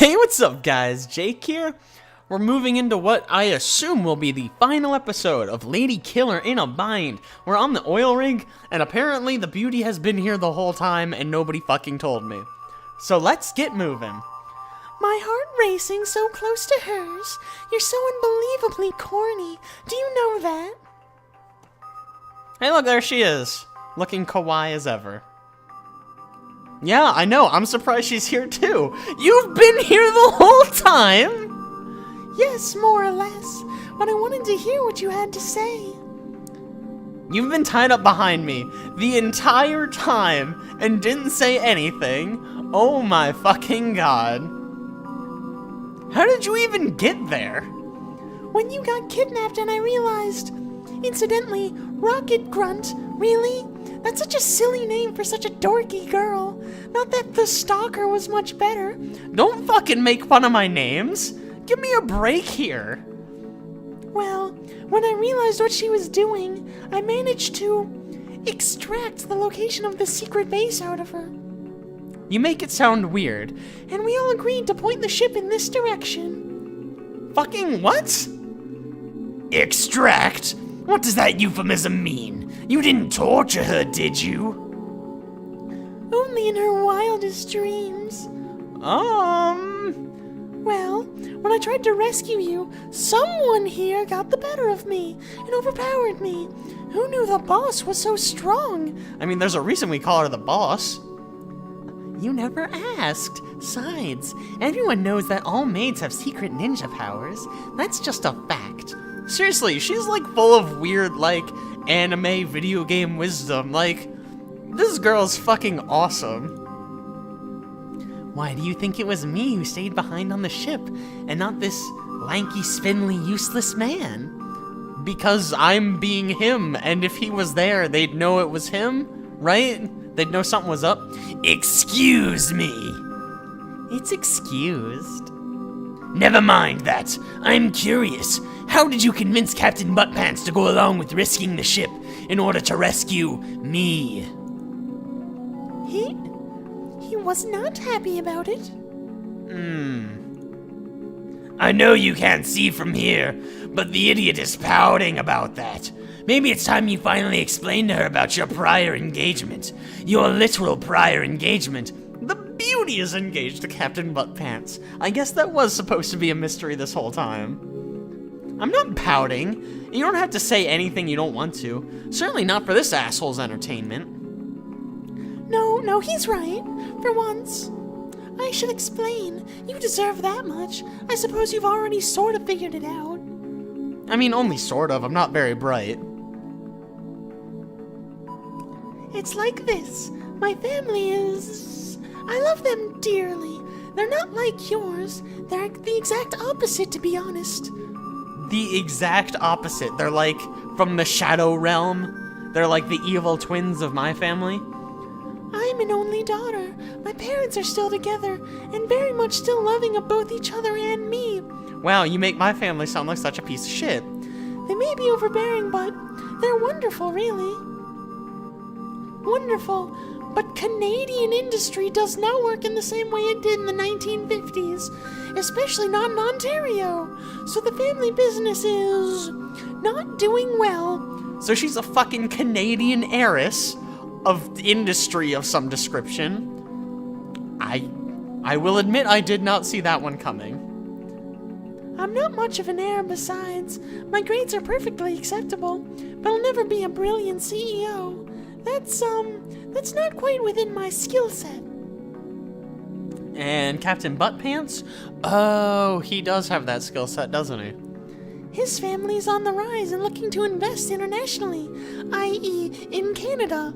Hey, what's up guys, Jake here. We're moving into what I assume will be the final episode of Ladykiller in a Bind. We're on the oil rig, and apparently the beauty has been here the whole time and nobody fucking told me. So let's get moving. My heart racing so close to hers. You're so unbelievably corny. Do you know that? Hey look, there she is, looking kawaii as ever. Yeah, I know, I'm surprised she's here too. You've been here the whole time! Yes, more or less, but I wanted to hear what you had to say. You've been tied up behind me the entire time and didn't say anything. Oh my fucking god. How did you even get there? When you got kidnapped and I realized. Incidentally, Rocket Grunt, really? That's such a silly name for such a dorky girl. Not that the stalker was much better. Don't fucking make fun of my names. Give me a break here. Well, when I realized what she was doing, I managed to extract the location of the secret base out of her. You make it sound weird. And we all agreed to point the ship in this direction. Fucking what? Extract? What does that euphemism mean? You didn't torture her, did you? Only in her wildest dreams. Well, when I tried to rescue you, someone here got the better of me and overpowered me. Who knew the boss was so strong? I mean, there's a reason we call her the boss. You never asked. Besides, everyone knows that all maids have secret ninja powers. That's just a fact. Seriously, she's like full of weird, like, anime video game wisdom. Like, this girl's fucking awesome. Why do you think it was me who stayed behind on the ship, and not this lanky, spindly, useless man? Because I'm being him, and if he was there, they'd know it was him, right? They'd know something was up. Excuse me. It's excused. Never mind that. I'm curious. How did you convince Captain Buttpants to go along with risking the ship in order to rescue me? He was not happy about it. I know you can't see from here, but the idiot is pouting about that. Maybe it's time you finally explain to her about your prior engagement. Your literal prior engagement. The beauty is engaged to Captain Buttpants. I guess that was supposed to be a mystery this whole time. I'm not pouting. You don't have to say anything you don't want to. Certainly not for this asshole's entertainment. No, he's right. For once. I should explain. You deserve that much. I suppose you've already sort of figured it out. I mean, only sort of. I'm not very bright. It's like this. My family is... I love them dearly. They're not like yours. They're the exact opposite, to be honest. The exact opposite. They're like from the Shadow Realm. They're like the evil twins of my family. I'm an only daughter. My parents are still together, and very much still loving of both each other and me. Wow, you make my family sound like such a piece of shit. They may be overbearing, but they're wonderful, really. Wonderful. But Canadian industry does not work in the same way it did in the 1950s, especially not in Ontario. So the family business is not doing well. So she's a fucking Canadian heiress of industry of some description. I will admit I did not see that one coming. I'm not much of an heir besides. My grades are perfectly acceptable, but I'll never be a brilliant CEO. That's not quite within my skill set. And Captain Buttpants? Oh, he does have that skill set, doesn't he? His family's on the rise and looking to invest internationally, i.e. in Canada.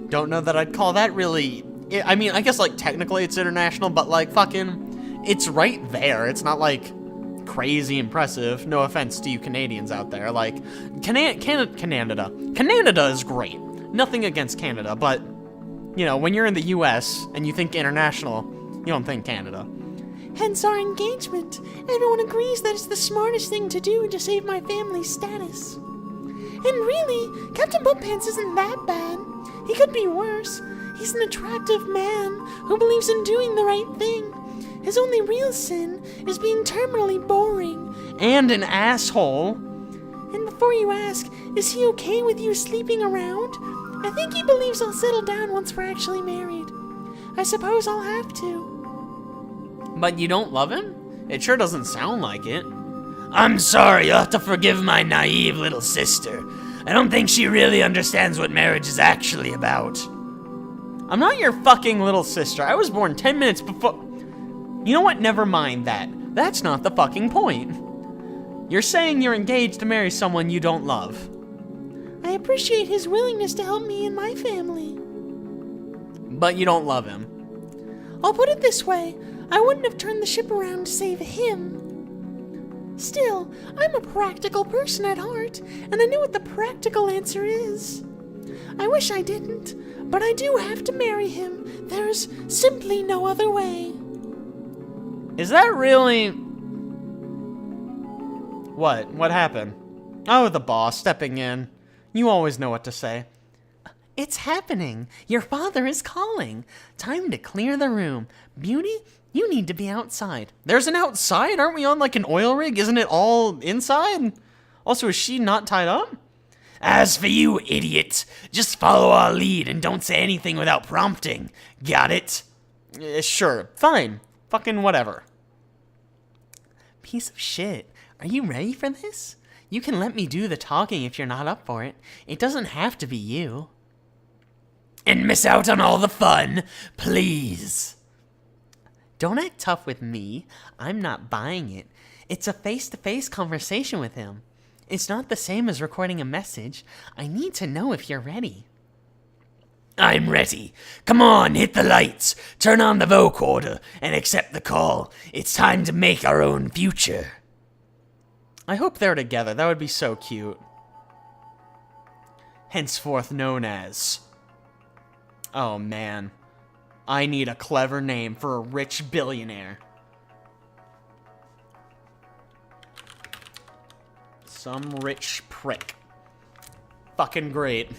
Don't know that I'd call that really... I mean, I guess, like, technically it's international, but, like, fucking... It's right there. It's not, like, crazy impressive. No offense to you Canadians out there. Like, Canada is great. Nothing against Canada, but, you know, when you're in the US and you think international, you don't think Canada. Hence our engagement. Everyone agrees that it's the smartest thing to do to save my family's status. And really, Captain Buttpants isn't that bad. He could be worse. He's an attractive man who believes in doing the right thing. His only real sin is being terminally boring. And an asshole. And before you ask, is he okay with you sleeping around? I think he believes I'll settle down once we're actually married. I suppose I'll have to. But you don't love him? It sure doesn't sound like it. I'm sorry, you'll have to forgive my naive little sister. I don't think she really understands what marriage is actually about. I'm not your fucking little sister. I was born 10 minutes before... You know what? Never mind that. That's not the fucking point. You're saying you're engaged to marry someone you don't love. I appreciate his willingness to help me and my family. But you don't love him. I'll put it this way. I wouldn't have turned the ship around to save him. Still, I'm a practical person at heart, and I know what the practical answer is. I wish I didn't, but I do have to marry him. There's simply no other way. Is that really... What? What happened? Oh, the boss stepping in. You always know what to say. It's happening. Your father is calling. Time to clear the room. Beauty, you need to be outside. There's an outside? Aren't we on like an oil rig? Isn't it all inside? Also, is she not tied up? As for you, idiot, just follow our lead and don't say anything without prompting. Got it? Sure, fine. Fucking whatever. Piece of shit. Are you ready for this? You can let me do the talking if you're not up for it. It doesn't have to be you. And miss out on all the fun, please. Don't act tough with me. I'm not buying it. It's a face-to-face conversation with him. It's not the same as recording a message. I need to know if you're ready. I'm ready. Come on, hit the lights, turn on the vocoder, and accept the call. It's time to make our own future. I hope they're together. That would be so cute. Henceforth known as... Oh, man. I need a clever name for a rich billionaire. Some rich prick. Fucking great.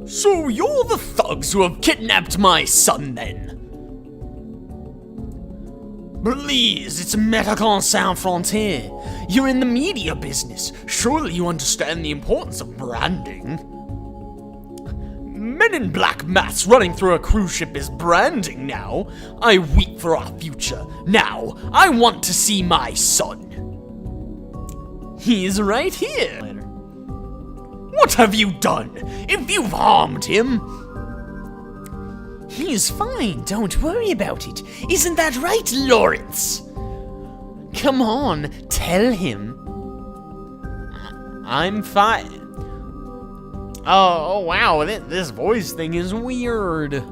So you're the thugs who have kidnapped my son, then? Please, it's Médicaments Sans Frontières. You're in the media business. Surely you understand the importance of branding. Men in black masks running through a cruise ship is branding now. I weep for our future. Now, I want to see my son. He's right here. Later. What have you done? If you've harmed him... He's fine, don't worry about it. Isn't that right, Lawrence? Come on, tell him. I'm fine. Oh wow, this voice thing is weird.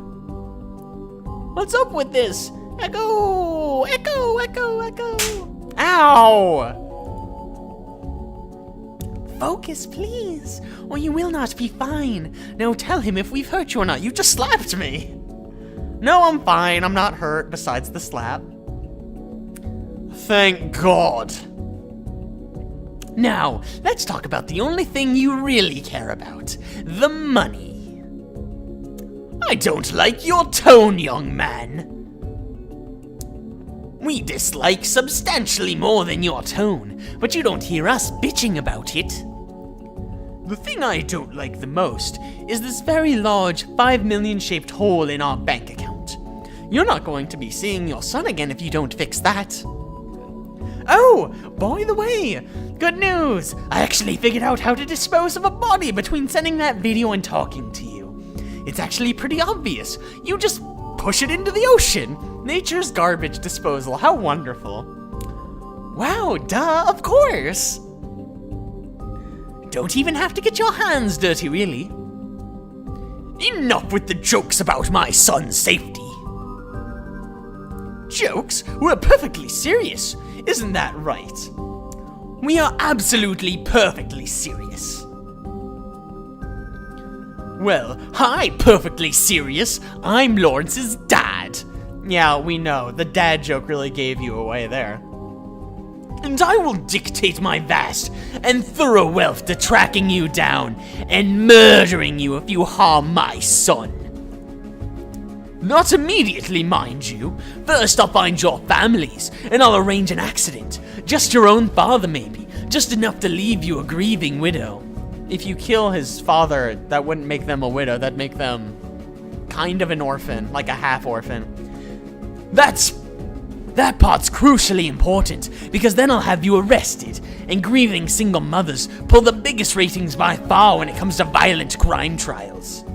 What's up with this? Echo! Echo! Echo! Echo! Ow! Focus, please, or you will not be fine. Now tell him if we've hurt you or not. You just slapped me. No, I'm fine. I'm not hurt, besides the slap. Thank God. Now, let's talk about the only thing you really care about. The money. I don't like your tone, young man. We dislike substantially more than your tone, but you don't hear us bitching about it. The thing I don't like the most is this very large 5 million shaped hole in our bank account. You're not going to be seeing your son again if you don't fix that. Oh, by the way, good news! I actually figured out how to dispose of a body between sending that video and talking to you. It's actually pretty obvious. You just push it into the ocean. Nature's garbage disposal, how wonderful. Wow, duh, of course. Don't even have to get your hands dirty, really. Enough with the jokes about my son's safety. Jokes? We're perfectly serious. Isn't that right? We are absolutely perfectly serious. Well, hi, perfectly serious. I'm Lawrence's dad. Yeah, we know. The dad joke really gave you away there. And I will dictate my vast and thorough wealth to tracking you down and murdering you if you harm my son. Not immediately, mind you. First I'll find your families, and I'll arrange an accident. Just your own father, maybe. Just enough to leave you a grieving widow. If you kill his father, that wouldn't make them a widow. That'd make them kind of an orphan, like a half-orphan. That part's crucially important, because then I'll have you arrested, and grieving single mothers pull the biggest ratings by far when it comes to violent crime trials.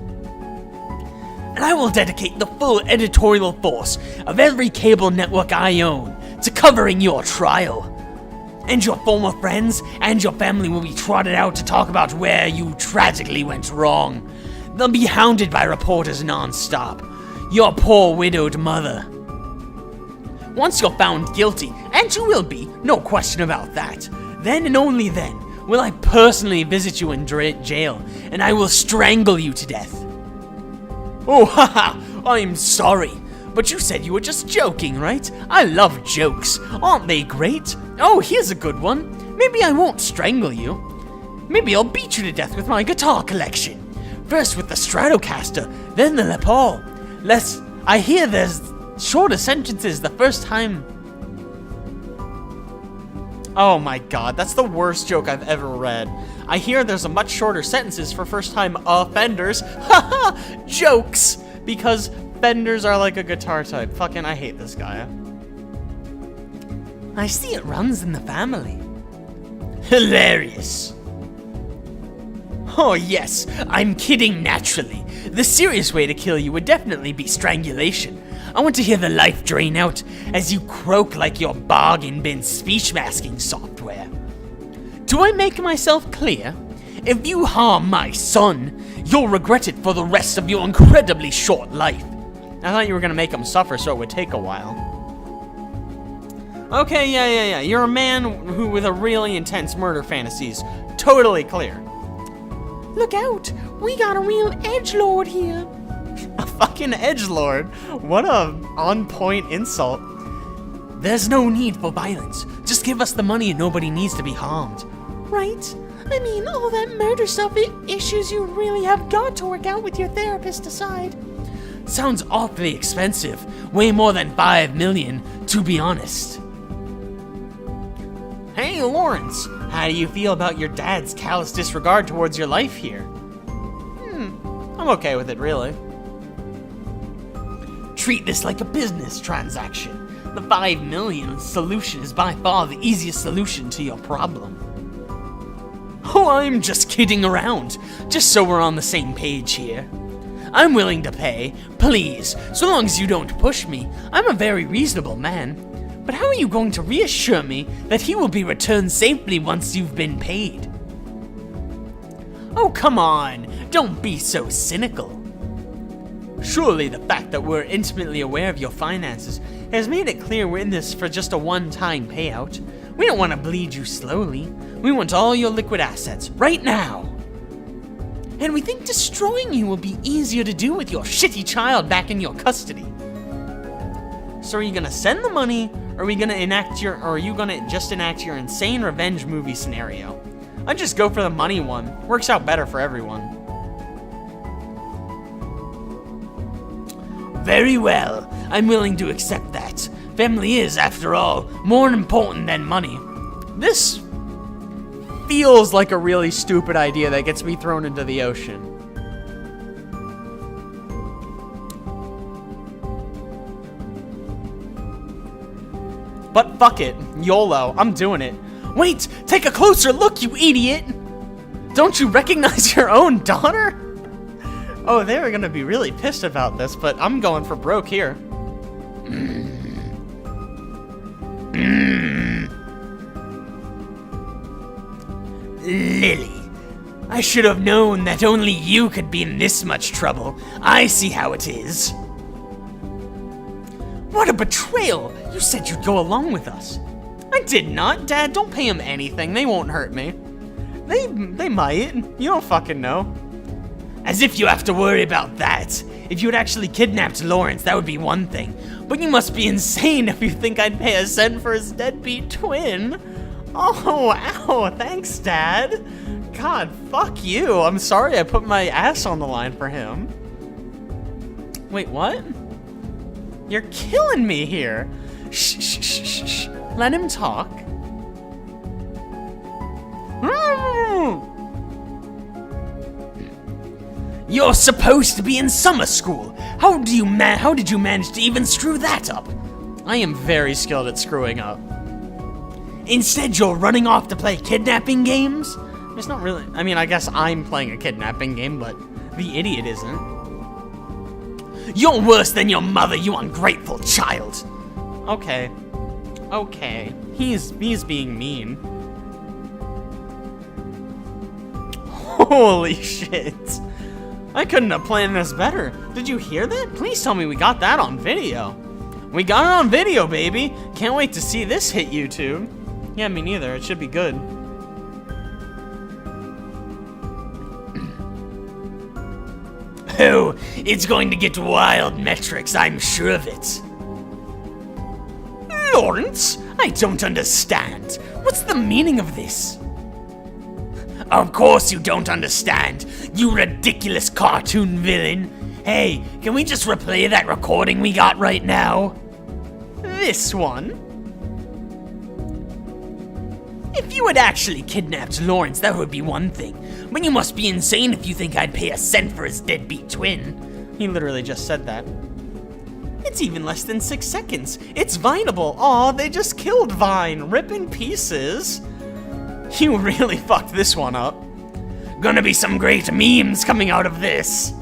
And I will dedicate the full editorial force of every cable network I own to covering your trial. And your former friends and your family will be trotted out to talk about where you tragically went wrong. They'll be hounded by reporters non-stop. Your poor widowed mother. Once you're found guilty, and you will be, no question about that, then and only then will I personally visit you in jail, and I will strangle you to death. Oh, haha, I'm sorry, but you said you were just joking, right? I love jokes. Aren't they great? Oh, here's a good one. Maybe I won't strangle you. Maybe I'll beat you to death with my guitar collection. First with the Stratocaster, then the Les Paul. I hear there's shorter sentences the first time. Oh my god, that's the worst joke I've ever read. I hear there's a much shorter sentences for first-time offenders. Haha! Jokes! Because Fenders are like a guitar type. Fucking, I hate this guy. I see it runs in the family. Hilarious. Oh yes, I'm kidding naturally. The serious way to kill you would definitely be strangulation. I want to hear the life drain out as you croak like your bargain bin speech masking software. Do I make myself clear? If you harm my son, you'll regret it for the rest of your incredibly short life. I thought you were gonna make him suffer so it would take a while. Okay, yeah. You're a man who with a really intense murder fantasies. Totally clear. Look out! We got a real edgelord here. A fucking edgelord? What a on-point insult. There's no need for violence. Just give us the money and nobody needs to be harmed. Right? I mean, all that murder stuff, issues you really have got to work out with your therapist aside. Sounds awfully expensive. Way more than 5 million, to be honest. Hey, Lawrence. How do you feel about your dad's callous disregard towards your life here? I'm okay with it, really. Treat this like a business transaction. The 5 million solution is by far the easiest solution to your problem. Oh, I'm just kidding around, just so we're on the same page here. I'm willing to pay, please, so long as you don't push me. I'm a very reasonable man. But how are you going to reassure me that he will be returned safely once you've been paid? Oh, come on, don't be so cynical. Surely the fact that we're intimately aware of your finances has made it clear we're in this for just a one-time payout. We don't want to bleed you slowly. We want all your liquid assets, right now. And we think destroying you will be easier to do with your shitty child back in your custody. So are you gonna send the money, or are you gonna just enact your insane revenge movie scenario? I'd just go for the money one. Works out better for everyone. Very well, I'm willing to accept that. Family is, after all, more important than money. This feels like a really stupid idea that gets me thrown into the ocean. But fuck it, YOLO, I'm doing it. Wait, take a closer look, you idiot! Don't you recognize your own daughter? Oh, they're gonna be really pissed about this, but I'm going for broke here. Lily, I should have known that only you could be in this much trouble. I see how it is. What a betrayal! You said you'd go along with us. I did not. Dad, don't pay him anything. They won't hurt me. They might. You don't fucking know. As if you have to worry about that. If you had actually kidnapped Lawrence, that would be one thing. But you must be insane if you think I'd pay a cent for his deadbeat twin. Oh, ow, thanks, Dad. God, fuck you. I'm sorry I put my ass on the line for him. Wait, what? You're killing me here. Shh, shh, shh, shh, shh. Let him talk. You're supposed to be in summer school. How did you manage to even screw that up? I am very skilled at screwing up. Instead, you're running off to play kidnapping games? It's not really... I mean, I guess I'm playing a kidnapping game, but the idiot isn't. You're worse than your mother, you ungrateful child. Okay. Okay. He's being mean. Holy shit. I couldn't have planned this better. Did you hear that? Please tell me we got that on video. We got it on video, baby. Can't wait to see this hit YouTube. Yeah, me neither. It should be good. Oh, it's going to get wild, Metrics, I'm sure of it. Lawrence, I don't understand. What's the meaning of this? Of course you don't understand, you ridiculous cartoon villain. Hey, can we just replay that recording we got right now? This one? If you had actually kidnapped Lawrence, that would be one thing. But you must be insane if you think I'd pay a cent for his deadbeat twin. He literally just said that. It's even less than 6 seconds. It's Vineable. Aw, they just killed Vine. Rip in pieces. You really fucked this one up. Gonna be some great memes coming out of this.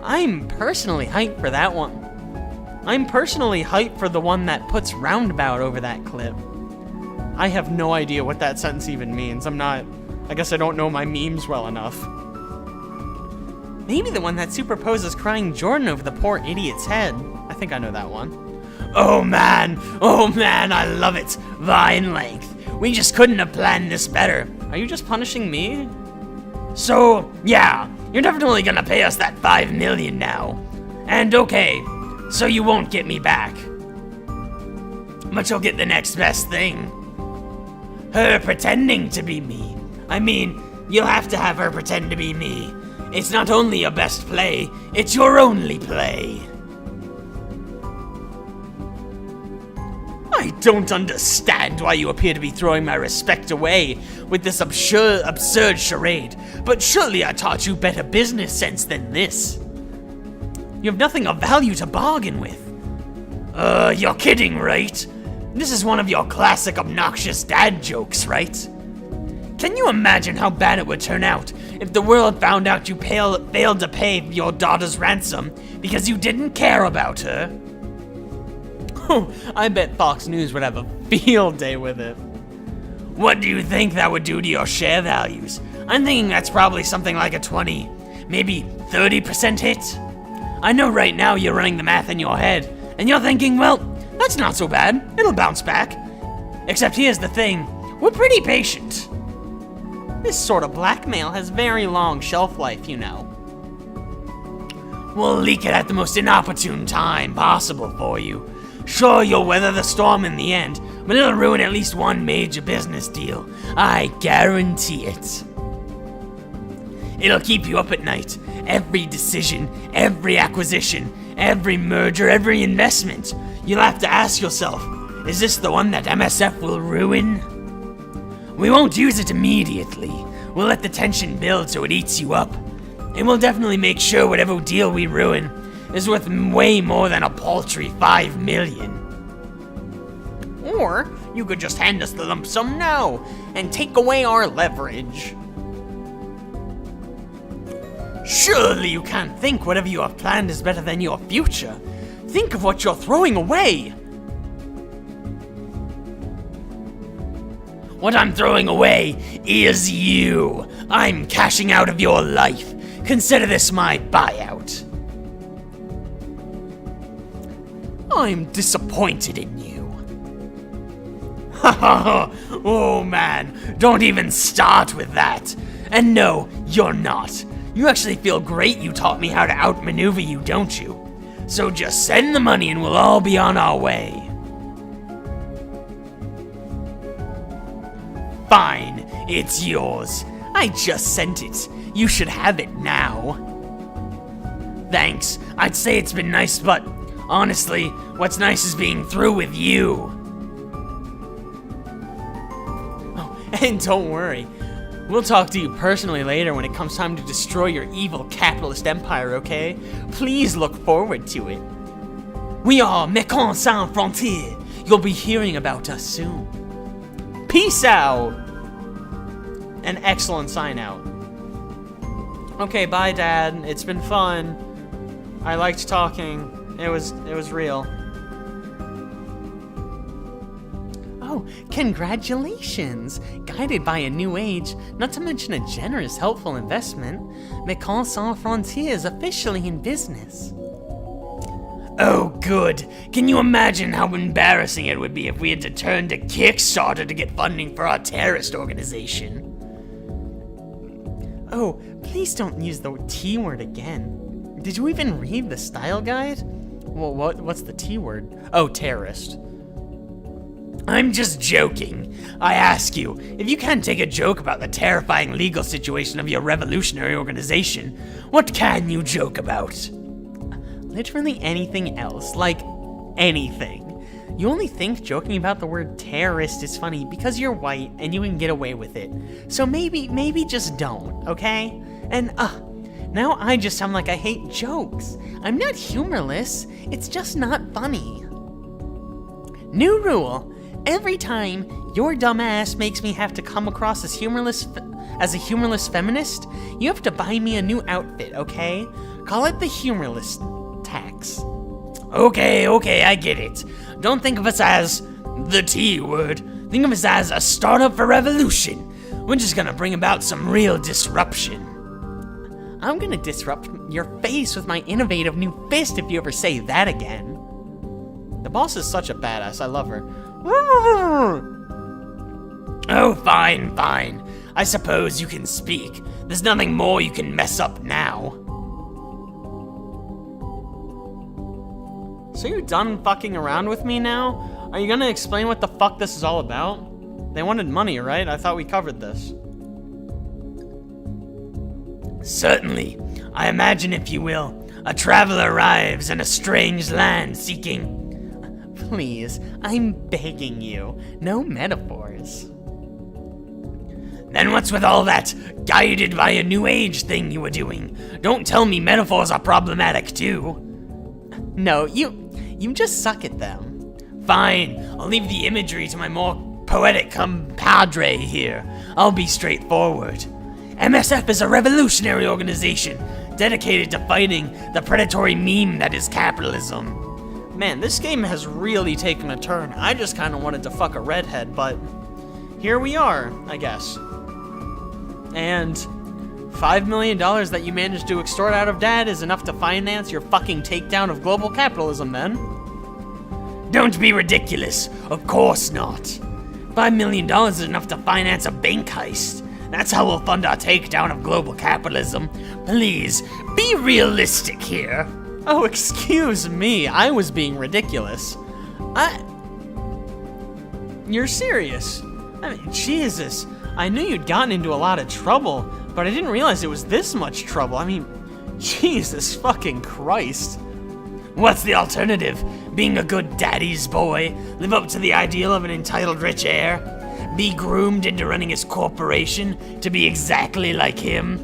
I'm personally hyped for that one. I'm personally hyped for the one that puts roundabout over that clip. I have no idea what that sentence even means. I guess I don't know my memes well enough. Maybe the one that superposes crying Jordan over the poor idiot's head. I think I know that one. Oh man, I love it. Vine length. We just couldn't have planned this better. Are you just punishing me? So, yeah, you're definitely gonna pay us that 5 million now. And okay, so you won't get me back. But you'll get the next best thing. Her pretending to be me. I mean, you'll have to have her pretend to be me. It's not only your best play, it's your only play. I don't understand why you appear to be throwing my respect away with this absurd charade, but surely I taught you better business sense than this. You have nothing of value to bargain with. You're kidding, right? This is one of your classic obnoxious dad jokes, right? Can you imagine how bad it would turn out if the world found out you failed to pay your daughter's ransom because you didn't care about her? Oh, I bet Fox News would have a field day with it. What do you think that would do to your share values? I'm thinking that's probably something like a 20, maybe 30% hit. I know right now you're running the math in your head, and you're thinking, well, that's not so bad, it'll bounce back. Except here's the thing, we're pretty patient. This sort of blackmail has very long shelf life, you know. We'll leak it at the most inopportune time possible for you. Sure, you'll weather the storm in the end, but it'll ruin at least one major business deal. I guarantee it. It'll keep you up at night. Every decision, every acquisition, every merger, every investment. You'll have to ask yourself, is this the one that MSF will ruin? We won't use it immediately. We'll let the tension build so it eats you up. And we'll definitely make sure whatever deal we ruin is worth way more than a paltry 5 million. Or you could just hand us the lump sum now and take away our leverage. Surely you can't think whatever you have planned is better than your future. Think of what you're throwing away. What I'm throwing away is you. I'm cashing out of your life. Consider this my buyout. I'm disappointed in you. Oh man, don't even start with that. And no, you're not. You actually feel great you taught me how to outmaneuver you, don't you? So just send the money and we'll all be on our way. Fine, it's yours. I just sent it. You should have it now. Thanks, I'd say it's been nice, but Honestly, what's nice is being through with you. Oh, and don't worry. We'll talk to you personally later when it comes time to destroy your evil capitalist empire, okay? Please look forward to it. We are Mécans Sans Frontières. You'll be hearing about us soon. Peace out! An excellent sign out. Okay, bye, Dad. It's been fun. I liked talking. It was real. Oh, congratulations! Guided by a new age, not to mention a generous, helpful investment, Mécans Sans Frontières is officially in business. Oh, good. Can you imagine how embarrassing it would be if we had to turn to Kickstarter to get funding for our terrorist organization? Oh, please don't use the T word again. Did you even read the style guide? Well, what's the T word? Oh, terrorist. I'm just joking. I ask you, if you can't take a joke about the terrifying legal situation of your revolutionary organization, what can you joke about? Literally anything else, like anything. You only think joking about the word terrorist is funny because you're white and you can get away with it. So maybe just don't, okay? And now I just sound like I hate jokes. I'm not humorless, it's just not funny. New rule. Every time your dumbass makes me have to come across as a humorless feminist, you have to buy me a new outfit, okay? Call it the humorless tax. Okay, I get it. Don't think of us as the T word. Think of us as a startup for revolution. We're just gonna bring about some real disruption. I'm gonna disrupt your face with my innovative new fist if you ever say that again. The boss is such a badass, I love her. Oh, fine. I suppose you can speak. There's nothing more you can mess up now. So you're done fucking around with me now? Are you gonna explain what the fuck this is all about? They wanted money, right? I thought we covered this. Certainly. I imagine, if you will, a traveler arrives in a strange land seeking... Please, I'm begging you. No metaphors. Then what's with all that guided by a new age thing you were doing? Don't tell me metaphors are problematic too. No, you just suck at them. Fine, I'll leave the imagery to my more poetic compadre here. I'll be straightforward. MSF is a revolutionary organization dedicated to fighting the predatory meme that is capitalism. Man, this game has really taken a turn. I just kind of wanted to fuck a redhead, but here we are, I guess. And $5 million that you managed to extort out of Dad is enough to finance your fucking takedown of global capitalism, then? Don't be ridiculous. Of course not. $5 million is enough to finance a bank heist. That's how we'll fund our takedown of global capitalism. Please, be realistic here. Oh, excuse me. I was being ridiculous. You're serious? I mean, Jesus. I knew you'd gotten into a lot of trouble, but I didn't realize it was this much trouble. I mean, Jesus fucking Christ. What's the alternative? Being a good daddy's boy? Live up to the ideal of an entitled rich heir? Be groomed into running his corporation to be exactly like him?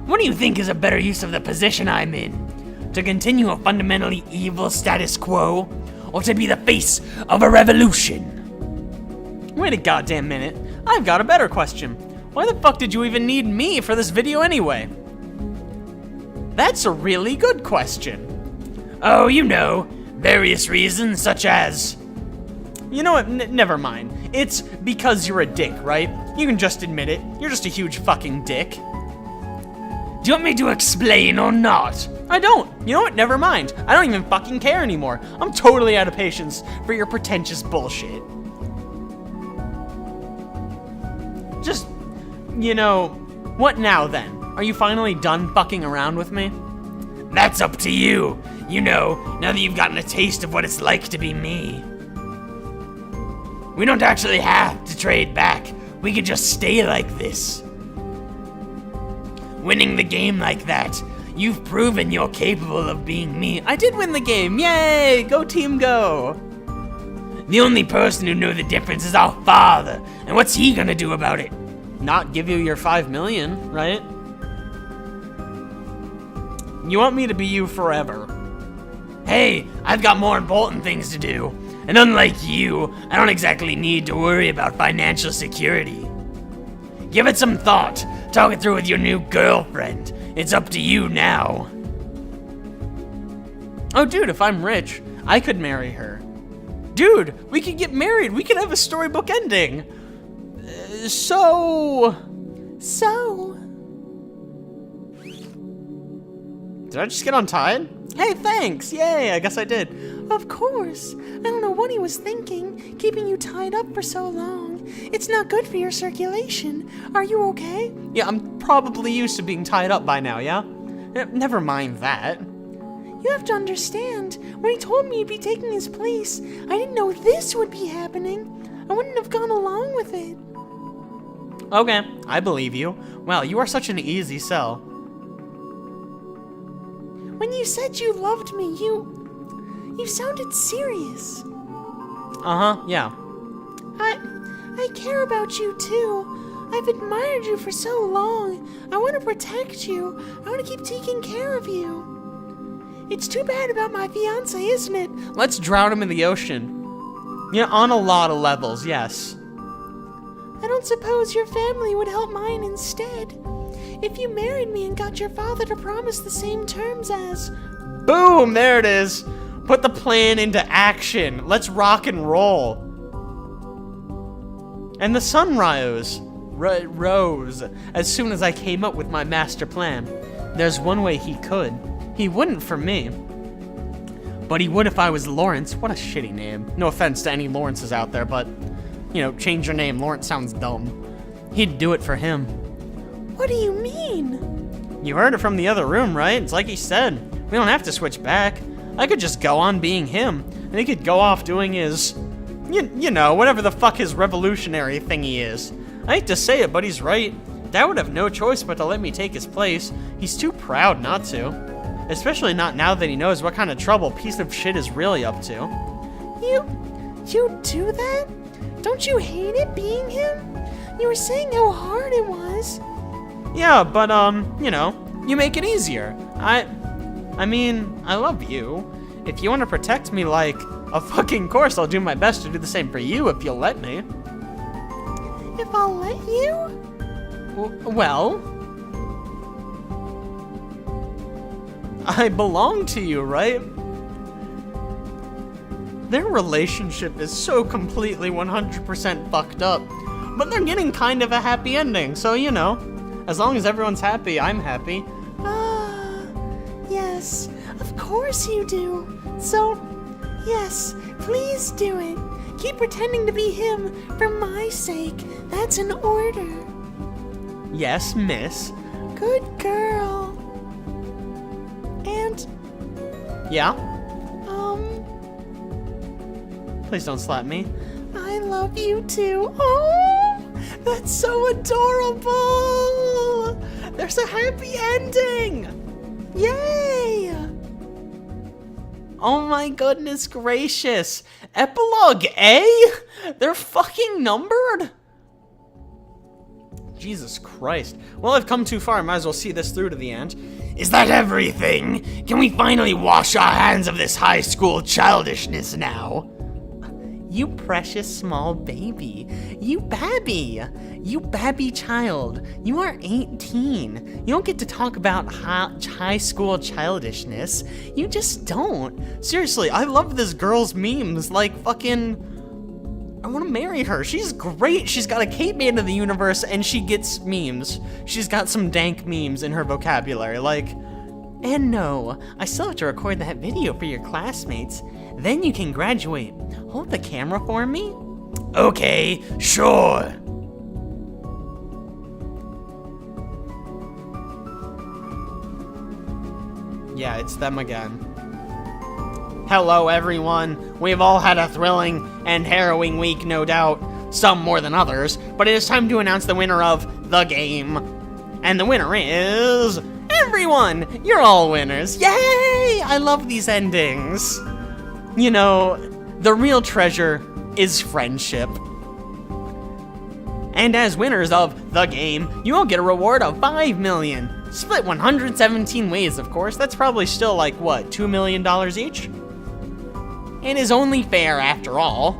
What do you think is a better use of the position I'm in? To continue a fundamentally evil status quo? Or to be the face of a revolution? Wait a goddamn minute. I've got a better question. Why the fuck did you even need me for this video anyway? That's a really good question. Oh, you know, various reasons such as... You know what, never mind. It's because you're a dick, right? You can just admit it. You're just a huge fucking dick. Do you want me to explain or not? I don't. You know what, never mind. I don't even fucking care anymore. I'm totally out of patience for your pretentious bullshit. Just, you know, what now then? Are you finally done fucking around with me? That's up to you. You know, now that you've gotten a taste of what it's like to be me. We don't actually have to trade back. We could just stay like this. Winning the game like that, You've proven you're capable of being me. I did win the game. Yay! Go team go. The only person who knew the difference is our father. And what's he gonna do about it? Not give you your 5 million, right? You want me to be you forever. Hey, I've got more important things to do. And unlike you, I don't exactly need to worry about financial security. Give it some thought. Talk it through with your new girlfriend. It's up to you now. Oh, dude, if I'm rich, I could marry her. Dude, we could get married. We could have a storybook ending. So... Did I just get untied? Hey, thanks. Yay, I guess I did. Of course. I don't know what he was thinking, keeping you tied up for so long. It's not good for your circulation. Are you okay? Yeah, I'm probably used to being tied up by now, yeah? Never mind that. You have to understand, when he told me you'd be taking his place, I didn't know this would be happening. I wouldn't have gone along with it. Okay, I believe you. Wow, you are such an easy sell. When you said you loved me, you sounded serious. Uh-huh, yeah. I care about you too. I've admired you for so long. I want to protect you. I want to keep taking care of you. It's too bad about my fiance, isn't it? Let's drown him in the ocean. Yeah, on a lot of levels, yes. I don't suppose your family would help mine instead. If you married me and got your father to promise the same terms as... Boom, there it is. Put the plan into action. Let's rock and roll. And the sun rose as soon as I came up with my master plan. There's one way he could. He wouldn't for me. But he would if I was Lawrence. What a shitty name. No offense to any Lawrences out there, but, you know, change your name. Lawrence sounds dumb. He'd do it for him. What do you mean? You heard it from the other room, right? It's like he said. We don't have to switch back. I could just go on being him, and he could go off doing his, you know, whatever the fuck his revolutionary thingy is. I hate to say it, but he's right. Dad would have no choice but to let me take his place. He's too proud not to. Especially not now that he knows what kind of trouble piece of shit is really up to. You do that? Don't you hate it being him? You were saying how hard it was. Yeah, but, you know, you make it easier. I mean, I love you. If you want to protect me like a fucking course, I'll do my best to do the same for you if you'll let me. If I'll let you? Well, I belong to you, right? Their relationship is so completely 100% fucked up, but they're getting kind of a happy ending, so you know, as long as everyone's happy, I'm happy. Yes, of course you do. So, yes, please do it. Keep pretending to be him for my sake. That's an order. Yes, miss. Good girl. And, Yeah? Please don't slap me. I love you too. Oh, that's so adorable. There's a happy ending. Yay! Oh my goodness gracious. Epilogue A? They're fucking numbered? Jesus Christ. Well, I've come too far. I might as well see this through to the end. Is that everything? Can we finally wash our hands of this high school childishness now? You precious small baby. You babby child. You are 18. You don't get to talk about high school childishness. You just don't. Seriously, I love this girl's memes. Like, fucking... I want to marry her. She's great. She's got a Kate Man of the universe, and she gets memes. She's got some dank memes in her vocabulary. Like, and no, I still have to record that video for your classmates. Then you can graduate. Hold the camera for me. Okay, sure. Yeah, it's them again. Hello, everyone. We've all had a thrilling and harrowing week, no doubt. Some more than others, but it is time to announce the winner of the game. And the winner is... everyone! You're all winners. Yay! I love these endings. You know, the real treasure is friendship. And as winners of the game, you will get a reward of 5 million. Split 117 ways, of course. That's probably still like, what, $2 million each? It is only fair after all.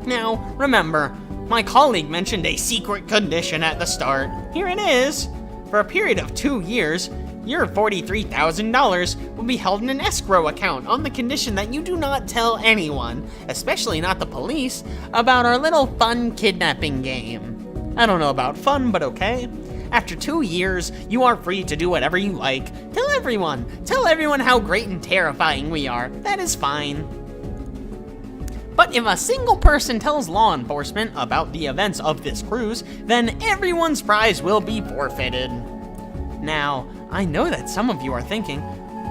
Now, remember, my colleague mentioned a secret condition at the start. Here it is. For a period of 2 years, your $43,000 will be held in an escrow account on the condition that you do not tell anyone, especially not the police, about our little fun kidnapping game. I don't know about fun, but okay. After 2 years, you are free to do whatever you like. Tell everyone how great and terrifying we are. That is fine. But if a single person tells law enforcement about the events of this cruise, then everyone's prize will be forfeited. Now, I know that some of you are thinking,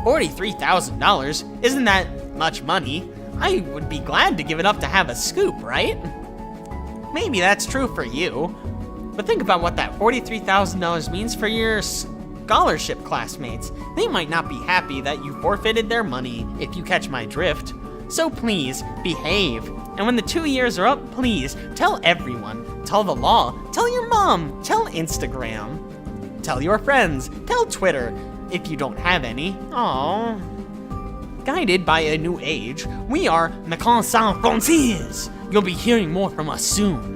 $43,000, isn't that much money? I would be glad to give it up to have a scoop, right? Maybe that's true for you, but think about what that $43,000 means for your scholarship classmates. They might not be happy that you forfeited their money, if you catch my drift. So please, behave. And when the 2 years are up, please, tell everyone. Tell the law, tell your mom, tell Instagram. Tell your friends, tell Twitter, if you don't have any. Aww. Guided by a new age, we are Macon Sans Frontières. You'll be hearing more from us soon.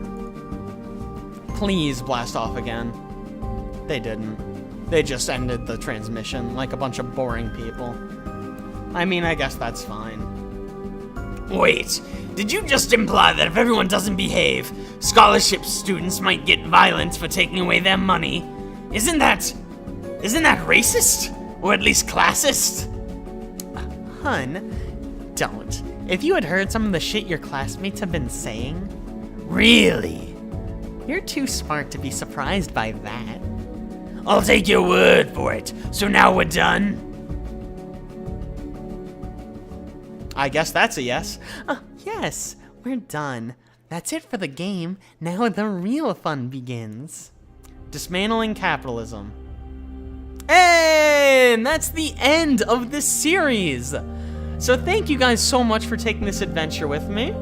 Please blast off again. They didn't. They just ended the transmission like a bunch of boring people. I mean, I guess that's fine. Wait, did you just imply that if everyone doesn't behave, scholarship students might get violent for taking away their money? Isn't that racist? Or at least classist? Hun, don't. If you had heard some of the shit your classmates have been saying... Really? You're too smart to be surprised by that. I'll take your word for it. So now we're done? I guess that's a yes. Yes, we're done. That's it for the game. Now the real fun begins. Dismantling capitalism. And that's the end of this series. So thank you guys so much for taking this adventure with me.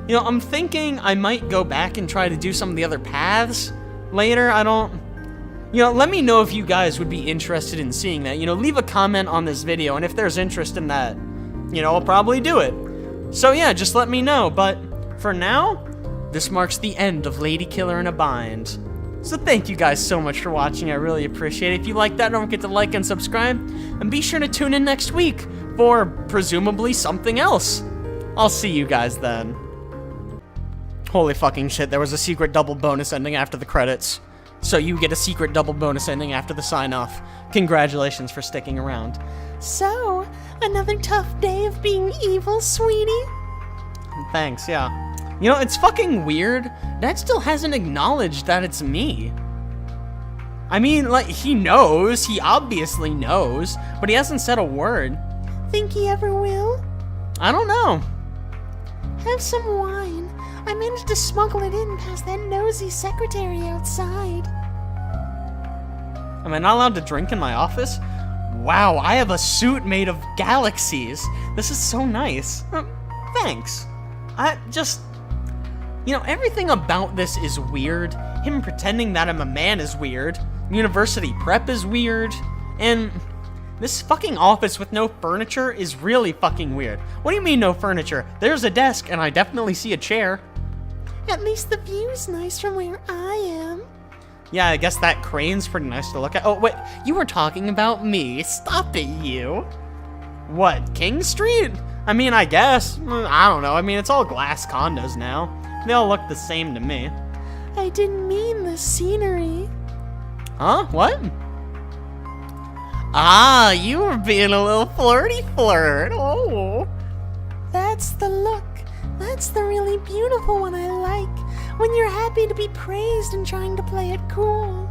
You know, I'm thinking I might go back and try to do some of the other paths later. You know, let me know if you guys would be interested in seeing that. You know, leave a comment on this video, and if there's interest in that, you know, I'll probably do it. So yeah, just let me know. But for now, this marks the end of Ladykiller in a Bind. So thank you guys so much for watching. I really appreciate it. If you like that, don't forget to like and subscribe. And be sure to tune in next week for presumably something else. I'll see you guys then. Holy fucking shit, there was a secret double bonus ending after the credits. So you get a secret double bonus ending after the sign-off. Congratulations for sticking around. So, another tough day of being evil, sweetie? Thanks, yeah. You know, it's fucking weird. Dad still hasn't acknowledged that it's me. I mean, like, he knows. He obviously knows. But he hasn't said a word. Think he ever will? I don't know. Have some wine. I managed to smuggle it in past that nosy secretary outside. Am I not allowed to drink in my office? Wow, I have a suit made of galaxies. This is so nice. Thanks. You know, everything about this is weird. Him pretending that I'm a man is weird. University prep is weird. And this fucking office with no furniture is really fucking weird. What do you mean no furniture? There's a desk and I definitely see a chair. At least the view's nice from where I am. Yeah, I guess that crane's pretty nice to look at. Oh, wait, you were talking about me. Stop it, you. What, King Street? I mean, I guess. I don't know. I mean, it's all glass condos now. They all look the same to me. I didn't mean the scenery. Huh? What? Ah, you were being a little flirty flirt. Oh. That's the look. That's the really beautiful one I like. When you're happy to be praised and trying to play it cool.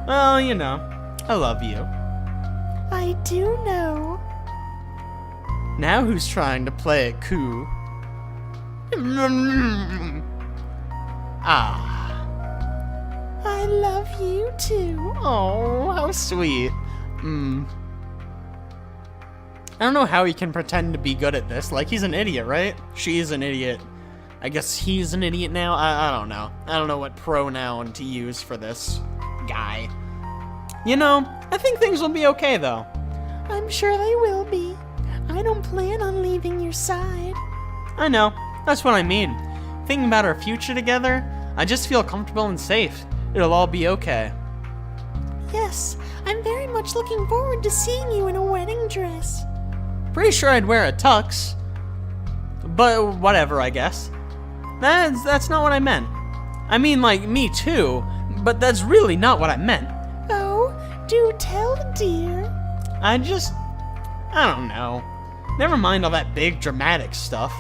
Well, you know, I love you. I do know. Now who's trying to play it cool? Ah. I I love you too. Oh, how sweet. I don't know how he can pretend to be good at this. Like, he's an idiot, right? She's an idiot. I guess he's an idiot now? I don't know. I don't know what pronoun to use for this guy. You know, I think things will be okay, though. I'm sure they will be. I don't plan on leaving your side. I know. That's what I mean. Thinking about our future together, I just feel comfortable and safe. It'll all be okay. Yes, I'm very much looking forward to seeing you in a wedding dress. Pretty sure I'd wear a tux. But whatever, I guess. That's not what I meant. I mean, like, me too, but that's really not what I meant. Oh, do tell, dear. I don't know. Never mind all that big dramatic stuff.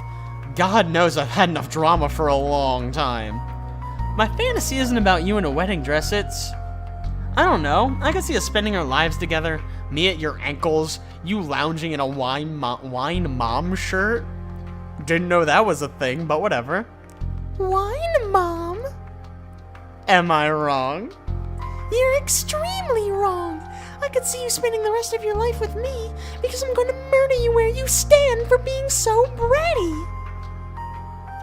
God knows I've had enough drama for a long time. My fantasy isn't about you in a wedding dress, it's... I don't know. I could see us spending our lives together. Me at your ankles, you lounging in a wine mom shirt. Didn't know that was a thing, but whatever. Wine mom? Am I wrong? You're extremely wrong. I could see you spending the rest of your life with me because I'm going to murder you where you stand for being so bratty.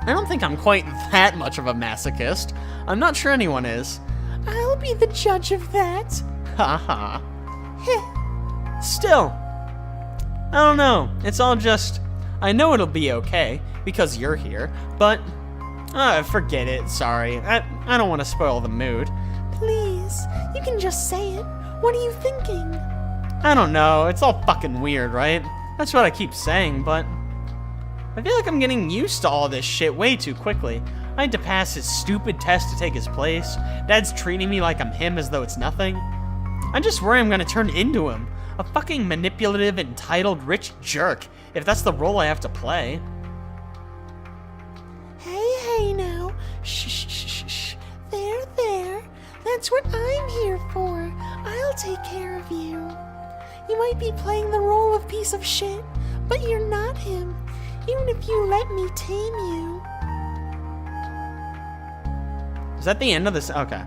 I don't think I'm quite that much of a masochist. I'm not sure anyone is. I'll be the judge of that. Haha. Heh. Still, I don't know. It's all just... I know it'll be okay because you're here, but... forget it. Sorry. I don't want to spoil the mood. Please, you can just say it. What are you thinking? I don't know. It's all fucking weird, right? That's what I keep saying, but... I feel like I'm getting used to all this shit way too quickly. I had to pass his stupid test to take his place. Dad's treating me like I'm him as though it's nothing. I just worry I'm gonna turn into him. A fucking manipulative, entitled, rich jerk, if that's the role I have to play. Hey now. Shh. There. That's what I'm here for. I'll take care of you. You might be playing the role of piece of shit, but you're not him. Even if you let me tame you. Is that the end of this? Okay.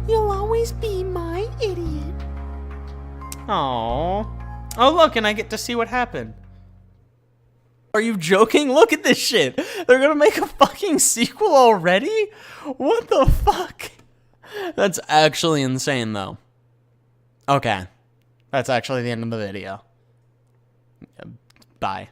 You'll always be my idiot. Aww. Oh, look, and I get to see what happened. Are you joking? Look at this shit. They're gonna make a fucking sequel already? What the fuck? That's actually insane, though. Okay. That's actually the end of the video. Bye.